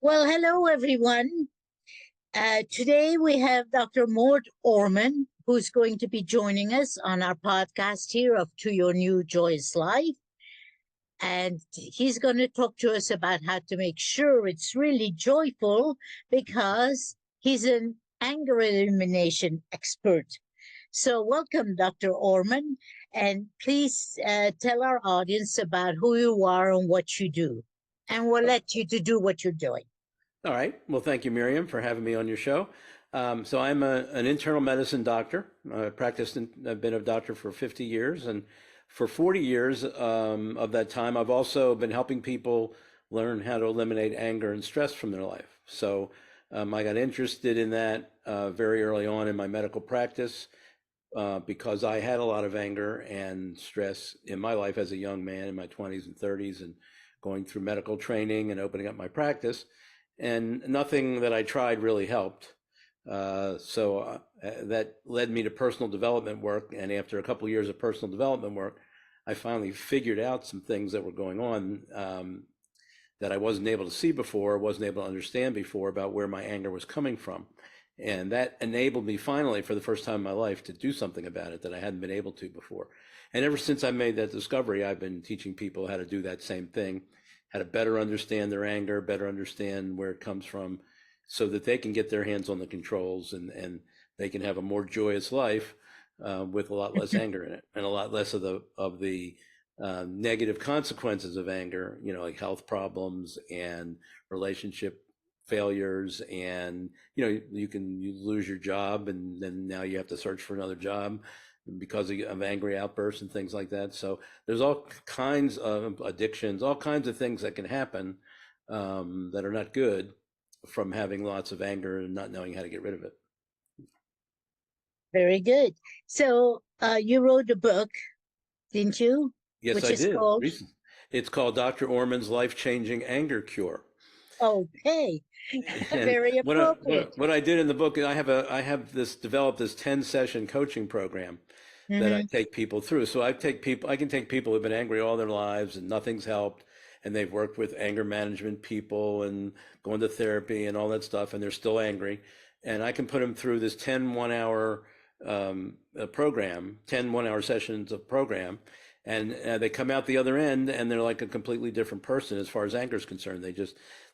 Well, hello, everyone. Today we have Dr. Mort Orman, who's going to be joining us on our podcast here of To Your New Joyous Life. And he's going to talk to us about how to make sure it's really joyful because he's an anger elimination expert. So, welcome, Dr. Orman. And please tell our audience about who you are and what you do. And we'll let you to do what you're doing. All right. Well, thank you, Myriam, for having me on your show. So I'm an internal medicine doctor. I've been a doctor for 50 years. And for 40 years of that time, I've also been helping people learn how to eliminate anger and stress from their life. So I got interested in that very early on in my medical practice because I had a lot of anger and stress in my life as a young man in my 20s and 30s and going through medical training and opening up my practice. And nothing that I tried really helped. So that led me to personal development work. And after a couple of years of personal development work, I finally figured out some things that were going on that I wasn't able to see before, wasn't able to understand before about where my anger was coming from. And that enabled me finally, for the first time in my life, to do something about it that I hadn't been able to before. And ever since I made that discovery, I've been teaching people how to do that same thing, how to better understand their anger, better understand where it comes from, so that they can get their hands on the controls and they can have a more joyous life with a lot less anger in it and a lot less of the negative consequences of anger, like health problems and relationship failures, and you lose your job and then now you have to search for another job because of angry outbursts and things like that. So there's all kinds of addictions, all kinds of things that can happen that are not good from having lots of anger and not knowing how to get rid of it. Very good. So you wrote a book, didn't you? Yes, Which I is did. called? It's called Dr. Orman's Life-Changing Anger Cure. Okay. And Very appropriate. what I did in the book, I have developed this 10-session coaching program that I take people through. So I can take people who've been angry all their lives and nothing's helped, and they've worked with anger management people and going to therapy and all that stuff, and they're still angry. And I can put them through this 10 1-hour program, 10 1-hour sessions of program. And they come out the other end and they're like a completely different person as far as anger is concerned.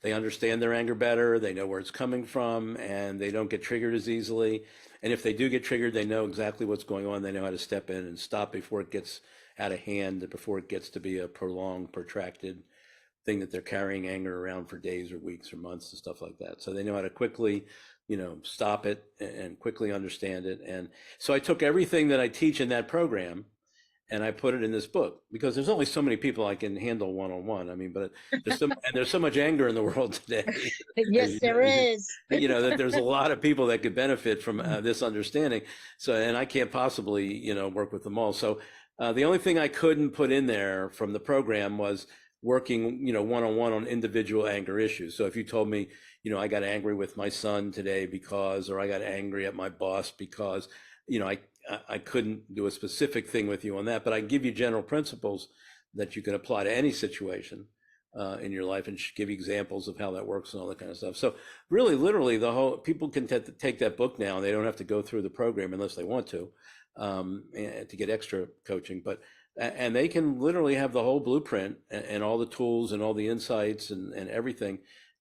They understand their anger better. They know where it's coming from and they don't get triggered as easily. And if they do get triggered, they know exactly what's going on. They know how to step in and stop before it gets out of hand, before it gets to be a prolonged, protracted thing that they're carrying anger around for days or weeks or months and stuff like that. So they know how to quickly, stop it and quickly understand it. And so I took everything that I teach in that program and I put it in this book because there's only so many people I can handle one-on-one. I mean, but there's so much anger in the world today. Yes, there is. That there's a lot of people that could benefit from this understanding. So, and I can't possibly, work with them all. So the only thing I couldn't put in there from the program was working, one-on-one on individual anger issues. So if you told me, I got angry with my son today because, or I got angry at my boss because, I couldn't do a specific thing with you on that, but I can give you general principles that you can apply to any situation in your life and give you examples of how that works and all that kind of stuff. So really, literally, people can take that book now and they don't have to go through the program unless they want to get extra coaching, and they can literally have the whole blueprint and all the tools and all the insights and everything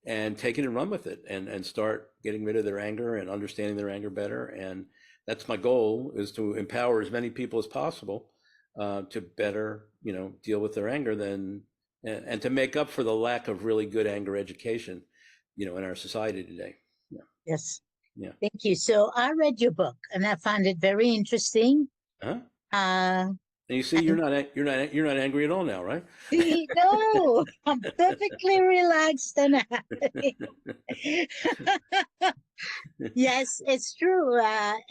and take it and run with it and start getting rid of their anger and understanding their anger better. And that's my goal, is to empower as many people as possible to better, deal with their anger and to make up for the lack of really good anger education, in our society today. Yeah. Yes. Yeah. Thank you. So I read your book and I found it very interesting. And you see, you're not angry at all now, right? No, I'm perfectly relaxed and happy. Yes, it's true. I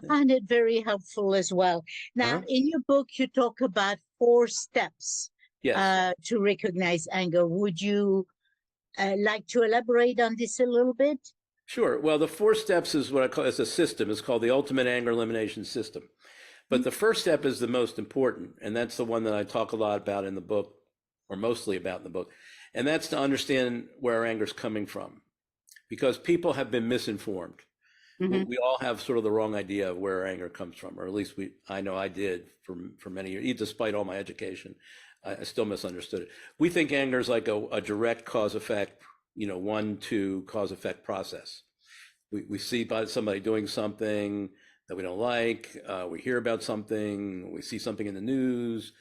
find it very helpful as well. Now, in your book, you talk about 4 steps to recognize anger. Would you like to elaborate on this a little bit? Sure. Well, the 4 steps is what I call, it's a system. It's called the Ultimate Anger Elimination System. But the first step is the most important, and that's the one that I talk a lot about in the book, or mostly about in the book. And that's to understand where our anger is coming from, because people have been misinformed. We all have sort of the wrong idea of where our anger comes from, or at least I know I did for many years. Despite all my education, I still misunderstood it. We think anger is like a direct cause effect, 1-2 cause effect process. We see somebody doing something that we don't like. We hear about something. We see something in the news.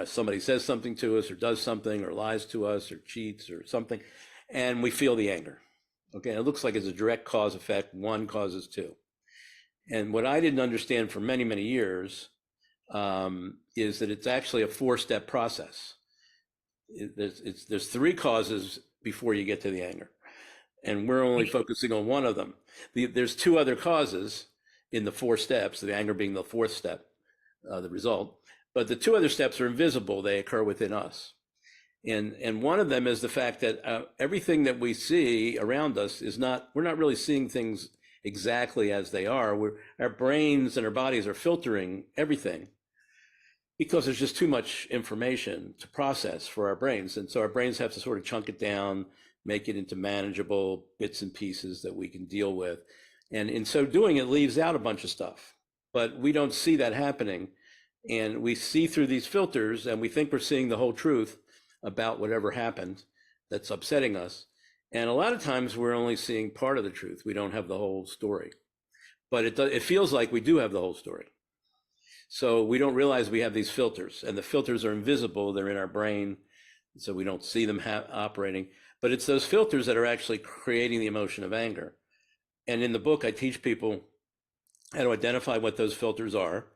Somebody says something to us, or does something, or lies to us, or cheats, or something, and we feel the anger. Okay, it looks like it's a direct cause effect. One causes two. And what I didn't understand for many, many years is that it's actually a 4-step process. There's 3 causes before you get to the anger, and we're only focusing on one of them. There's 2 other causes in the 4 steps, the anger being the 4th step, the result. But the 2 other steps are invisible. They occur within us. And one of them is the fact that everything that we see around us we're not really seeing things exactly as they are. Our brains and our bodies are filtering everything because there's just too much information to process for our brains. And so our brains have to sort of chunk it down, make it into manageable bits and pieces that we can deal with. And in so doing, it leaves out a bunch of stuff, but we don't see that happening. And we see through these filters, and we think we're seeing the whole truth about whatever happened that's upsetting us. And a lot of times we're only seeing part of the truth. We don't have the whole story, but it feels like we do have the whole story. So we don't realize we have these filters, and the filters are invisible. They're in our brain, so we don't see them operating, but it's those filters that are actually creating the emotion of anger. And in the book, I teach people how to identify what those filters are.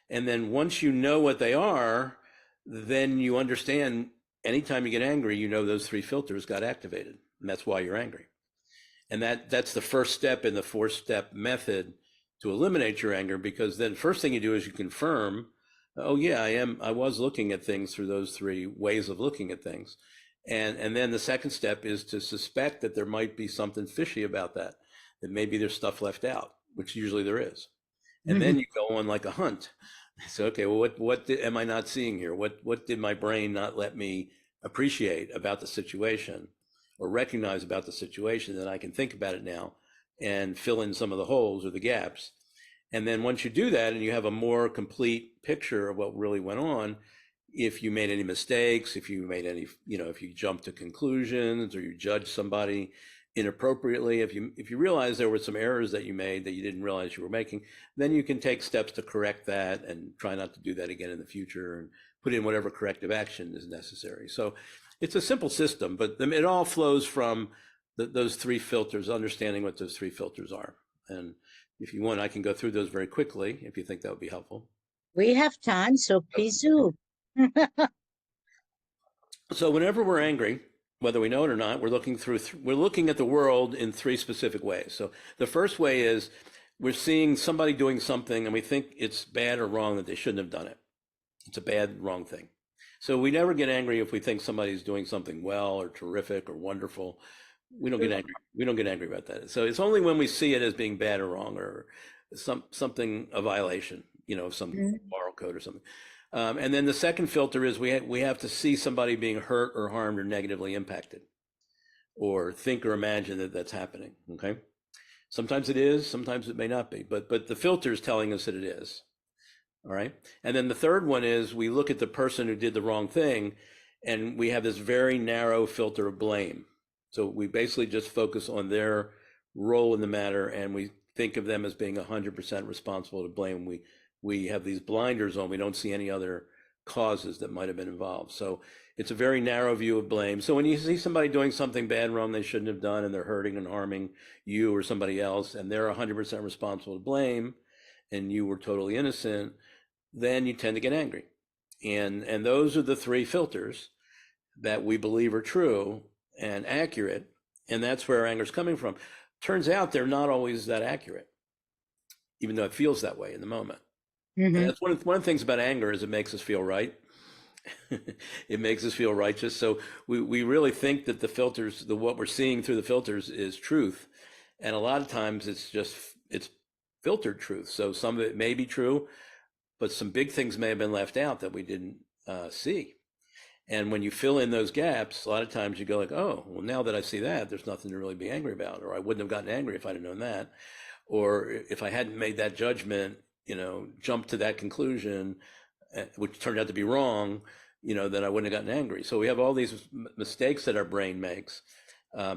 And then once you know what they are, then you understand anytime you get angry, those 3 filters got activated, and that's why you're angry. And that's the first step in the 4-step method to eliminate your anger, because then first thing you do is you confirm, oh yeah, I was looking at things through those 3 ways of looking at things. And then the second step is to suspect that there might be something fishy about that maybe there's stuff left out, which usually there is. And then you go on like a hunt. So, okay, well, what am I not seeing here? What did my brain not let me appreciate about the situation or recognize about the situation that I can think about it now and fill in some of the holes or the gaps? And then once you do that and you have a more complete picture of what really went on, if you made any mistakes, if you made any, if you jumped to conclusions or you judged somebody inappropriately, if you realize there were some errors that you made that you didn't realize you were making, then you can take steps to correct that and try not to do that again in the future and put in whatever corrective action is necessary. So it's a simple system, but it all flows from those 3 filters, understanding what those 3 filters are. And if you want, I can go through those very quickly if you think that would be helpful. We have time, so please do. So whenever we're angry, whether we know it or not, we're looking at the world in 3 specific ways. So the first way is we're seeing somebody doing something and we think it's bad or wrong that they shouldn't have done it. It's a bad, wrong thing. So we never get angry if we think somebody's doing something well or terrific or wonderful. We don't get angry. We don't get angry about that. So it's only when we see it as being bad or wrong or something, a violation, of some moral code or something. And then the second filter is we have to see somebody being hurt or harmed or negatively impacted, or think or imagine that that's happening. Okay, sometimes it is, sometimes it may not be, but the filter is telling us that it is. All right, and then the third one is we look at the person who did the wrong thing, and we have this very narrow filter of blame. So we basically just focus on their role in the matter, and we think of them as being 100% responsible to blame. We have these blinders on. We don't see any other causes that might have been involved. So it's a very narrow view of blame. So when you see somebody doing something bad, wrong, they shouldn't have done, and they're hurting and harming you or somebody else, and they're 100% responsible to blame, and you were totally innocent, then you tend to get angry. And those are the 3 filters that we believe are true and accurate, and that's where anger is coming from. Turns out they're not always that accurate, even though it feels that way in the moment. And that's one of the things about anger is it makes us feel right. It makes us feel righteous. So we really think that the filters, what we're seeing through the filters is truth. And a lot of times it's filtered truth. So some of it may be true, but some big things may have been left out that we didn't see. And when you fill in those gaps, a lot of times you go like, oh, well, now that I see that, there's nothing to really be angry about, or I wouldn't have gotten angry if I'd have known that, or if I hadn't made that judgment, jump to that conclusion, which turned out to be wrong, then I wouldn't have gotten angry. So we have all these mistakes that our brain makes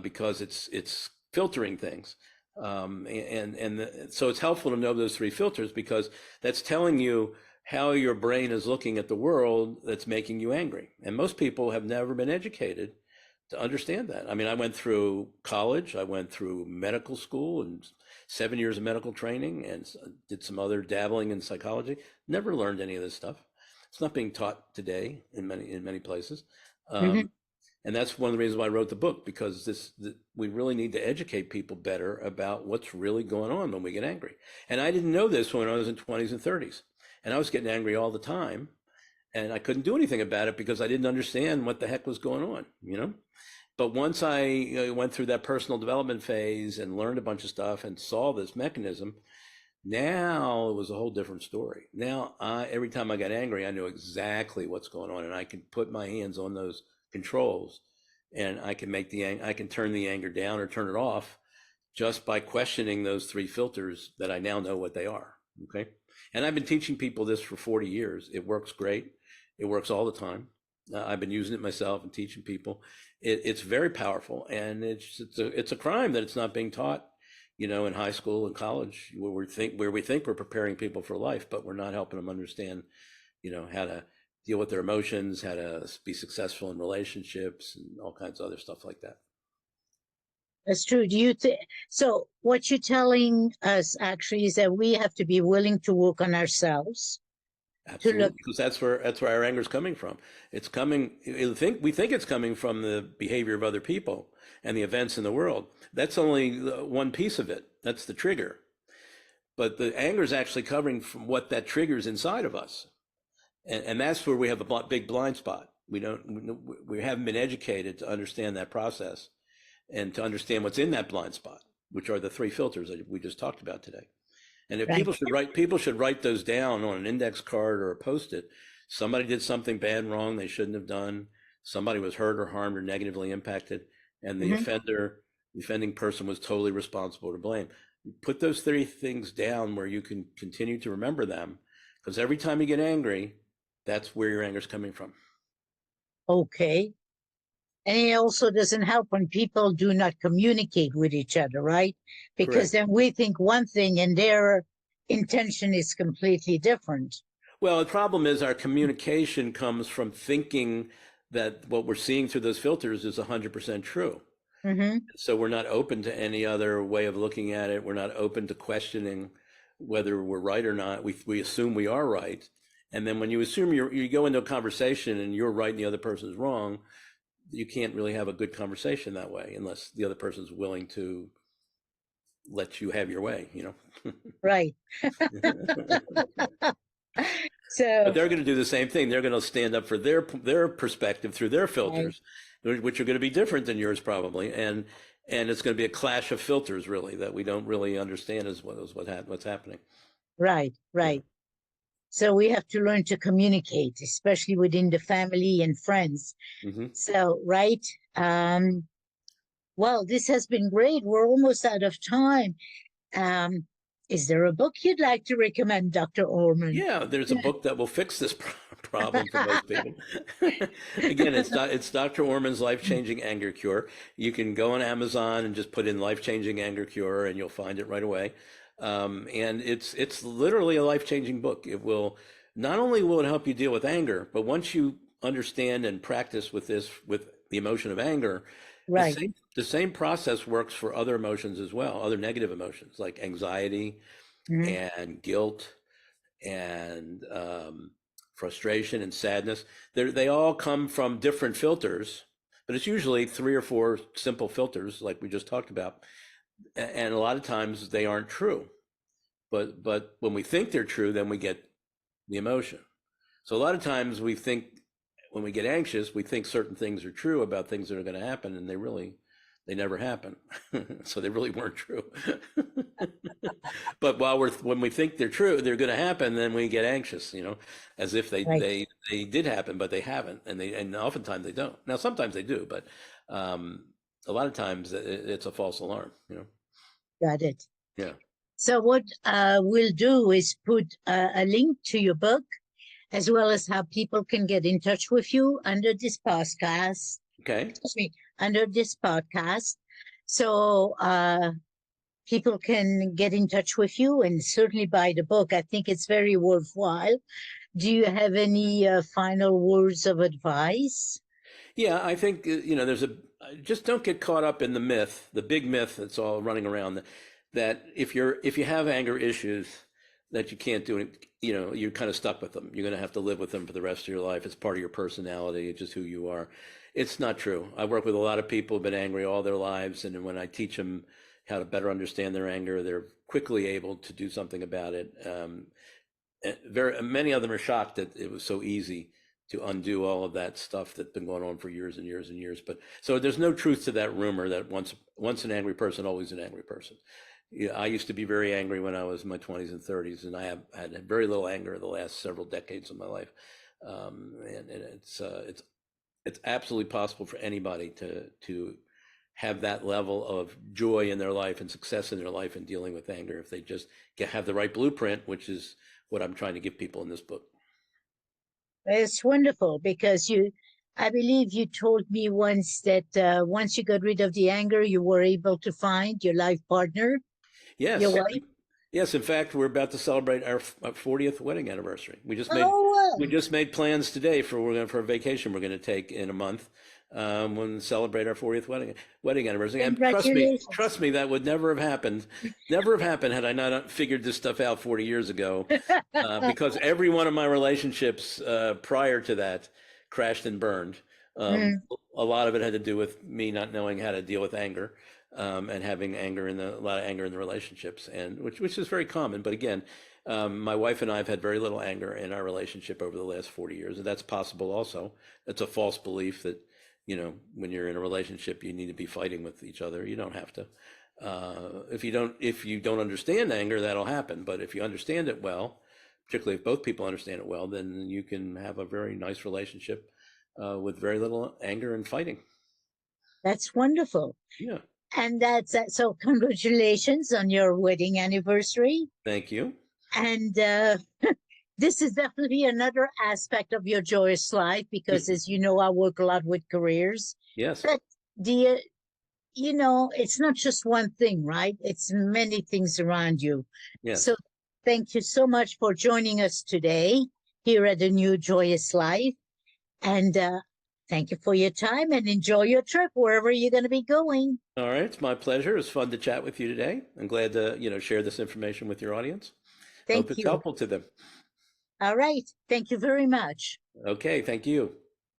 because it's filtering things. So it's helpful to know those three filters, because that's telling you how your brain is looking at the world that's making you angry. And most people have never been educated to understand that. I mean, I went through college, I went through medical school and 7 years of medical training, and did some other dabbling in psychology. Never learned any of this stuff. It's not being taught today in many places. And that's one of the reasons why I wrote the book, because we really need to educate people better about what's really going on when we get angry. And I didn't know this when I was in 20s and 30s. And I was getting angry all the time, and I couldn't do anything about it because I didn't understand what the heck was going on, But once I went through that personal development phase and learned a bunch of stuff and saw this mechanism, now it was a whole different story. Now, every time I got angry, I knew exactly what's going on, and I can put my hands on those controls, and I can I can turn the anger down or turn it off just by questioning those three filters that I now know what they are. Okay. And I've been teaching people this for 40 years. It works great. It works all the time. I've been using it myself and teaching people. It's very powerful, and it's a crime that it's not being taught, in high school and college, where we think we're preparing people for life, but we're not helping them understand, how to deal with their emotions, how to be successful in relationships, and all kinds of other stuff like that. That's true. Do you think so? What you're telling us actually is that we have to be willing to work on ourselves. Absolutely, because that's where our anger is coming from. It's coming. We think it's coming from the behavior of other people and the events in the world. That's only one piece of it. That's the trigger. But the anger is actually covering from what that triggers inside of us, and that's where we have a big blind spot. We haven't been educated to understand that process, and to understand what's in that blind spot, which are the three filters that we just talked about today. And if people should write those down on an index card or a Post-it. Somebody did something bad, wrong, they shouldn't have done. Somebody was hurt or harmed or negatively impacted, and the offending person was totally responsible to blame. Put those three things down where you can continue to remember them, because every time you get angry, that's where your anger is coming from. Okay. And it also doesn't help when people do not communicate with each other, right? Because then we think one thing and their intention is completely different. Well, the problem is our communication comes from thinking that what we're seeing through those filters is 100% true. So we're not open to any other way of looking at it. We're not open to questioning whether we're right or not. We assume we are right. And then when you assume you go into a conversation and you're right and the other person's wrong, you can't really have a good conversation that way unless the other person's willing to let you have your way, Right. But they're going to do the same thing. They're going to stand up for their perspective through their filters, which are going to be different than yours probably, and it's going to be a clash of filters really that we don't really understand what's happening. Right. Yeah. So we have to learn to communicate, especially within the family and friends. So, right. Well, this has been great. We're almost out of time. Is there a book you'd like to recommend, Dr. Orman? Yeah, there's a book that will fix this problem for most people. Again, it's Dr. Orman's Life-Changing Anger Cure. You can go on Amazon and just put in Life-Changing Anger Cure, and you'll find it right away. And it's literally a life-changing book. It will not only will it help you deal with anger, but once you understand and practice with the emotion of anger, the same process works for other emotions as well, other negative emotions like anxiety and guilt and frustration and sadness. They all come from different filters, but it's usually 3 or 4 simple filters like we just talked about. And a lot of times they aren't true, but when we think they're true, then we get the emotion. So a lot of times we think when we get anxious, we think certain things are true about things that are going to happen, and they're they never happen. So they really weren't true. But when we think they're true, they're going to happen, then we get anxious, as if Right. they did happen, but they haven't, and oftentimes they don't. Now sometimes they do, but a lot of times it's a false alarm. Got it. Yeah. So what we'll do is put a link to your book, as well as how people can get in touch with you under this podcast. Okay. Excuse me, under this podcast. So people can get in touch with you and certainly buy the book. I think it's very worthwhile. Do you have any final words of advice? Yeah, I think just don't get caught up in the big myth that's all running around that if you have anger issues that you can't do it, you're kind of stuck with them. You're going to have to live with them for the rest of your life. It's part of your personality. It's just who you are. It's not true. I work with a lot of people who've been angry all their lives, and when I teach them how to better understand their anger, they're quickly able to do something about it. Many of them are shocked that it was so easy to undo all of that stuff that's been going on for years and years and years. But so there's no truth to that rumor that once an angry person, always an angry person. Yeah, I used to be very angry when I was in my 20s and 30s, and I have had very little anger the last several decades of my life. And it's absolutely possible for anybody to have that level of joy in their life and success in their life in dealing with anger if they just have the right blueprint, which is what I'm trying to give people in this book. It's wonderful because I believe you told me once that once you got rid of the anger, you were able to find your life partner. Yes. Your wife? Yes. In fact, we're about to celebrate our 40th wedding anniversary. We just made plans today for a vacation we're going to take in a month when we celebrate our 40th wedding anniversary. And trust me, that would never have happened. Never have happened had I not figured this stuff out 40 years ago. Because every one of my relationships prior to that crashed and burned. A lot of it had to do with me not knowing how to deal with anger. And having a lot of anger in the relationships, and which is very common. But again, my wife and I have had very little anger in our relationship over the last 40 years, and that's possible also. It's a false belief that, when you're in a relationship, you need to be fighting with each other. You don't have to. If you don't understand anger, that'll happen. But if you understand it well, particularly if both people understand it well, then you can have a very nice relationship with very little anger and fighting. That's wonderful. Yeah. And that's so congratulations on your wedding anniversary. Thank you. And this is definitely another aspect of your joyous life because, as you know, I work a lot with careers. Yes. But it's not just one thing, right? It's many things around you. Yes. So thank you so much for joining us today here at the New Joyous Life. And thank you for your time and enjoy your trip wherever you're going to be going. All right. It's my pleasure. It's fun to chat with you today. I'm glad to, share this information with your audience. Thank Hope it's you. helpful to them. All right. Thank you very much. Okay. Thank you.